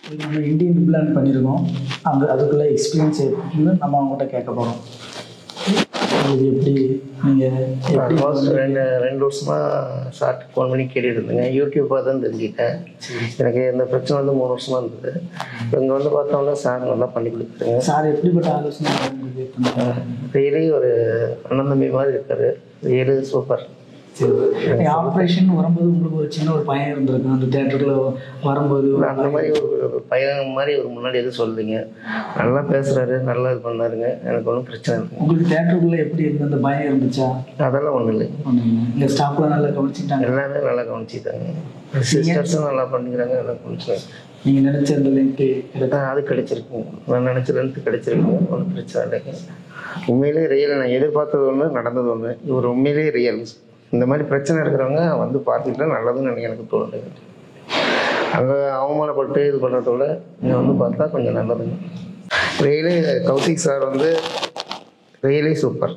நம்ம Indian implant பண்ணியிருக்கோம். அதுக்குள்ளே எக்ஸ்பீரியன்ஸ் எப்படின்னு நம்ம அவங்ககிட்ட கேட்க போகிறோம். இது எப்படி நீங்கள் ஆல்மோஸ்ட் ரெண்டு வருஷமாக ஷார்ட் ஃபோன் பண்ணி கேட்டுட்டு இருந்தேங்க. யூடியூப்பாக தான் தெரிஞ்சுக்கிட்டேன். எனக்கு இந்த பிரச்சனை வந்து 3 வருஷமாக இருந்தது. இங்கே வந்து பார்த்தோம்னா சார் நல்லா பண்ணி கொடுத்துருங்க. சார் எப்படிப்பட்ட ஆலோசனை ரியலி ஒரு அண்ணன் தம்பி மாதிரி இருக்காரு. Really super. சரி, ஆப்ரேஷன் வரும்போது உங்களுக்கு ஒரு சின்ன ஒரு பயம் இருந்திருக்கு அந்த தேட்டருக்குள்ள வரும்போது? அந்த மாதிரி ஒரு பையன் மாதிரி ஒரு முன்னாடி எதுவும் சொல்லுங்க. நல்லா பேசுறாரு, நல்லா இது பண்ணாருங்க. எனக்கு ஒன்றும் பிரச்சனை இல்லை. உங்களுக்கு தேட்டருக்குள்ள எப்படி இருந்து அந்த பயம் இருந்துச்சா? அதெல்லாம் ஒன்றும் இல்லை. இந்த ஸ்டாஃப்லாம் நல்லா கவனிச்சுட்டாங்க? எல்லாமே நல்லா கவனிச்சுட்டாங்க. சிஸ்டர்ஸும் நல்லா பண்ணிக்கிறாங்க, நல்லா கவனிச்சுட்டாங்க. நீங்கள் நினச்ச அந்த லிங்க்கு அது கிடைச்சிருக்குங்க. நான் நினச்ச லென்த்து கிடைச்சிருக்குங்க. ஒன்றும் பிரச்சனை இல்லைங்க. உண்மையிலே ரியல். நான் எதிர்பார்த்தது ஒன்று, நடந்தது ஒன்று. இவர் உண்மையிலே ரியல். இந்த மாதிரி பிரச்சனை இருக்கிறவங்க வந்து பார்த்துக்கிட்டா நல்லதுன்னு எனக்கு தோணுது. அங்கே அவமானப்பட்டு இது பண்ணுறதோட இங்கே வந்து பார்த்தா கொஞ்சம் நல்லதுங்க. ரியலி கௌசிக் சார் வந்து ரியலி சூப்பர்.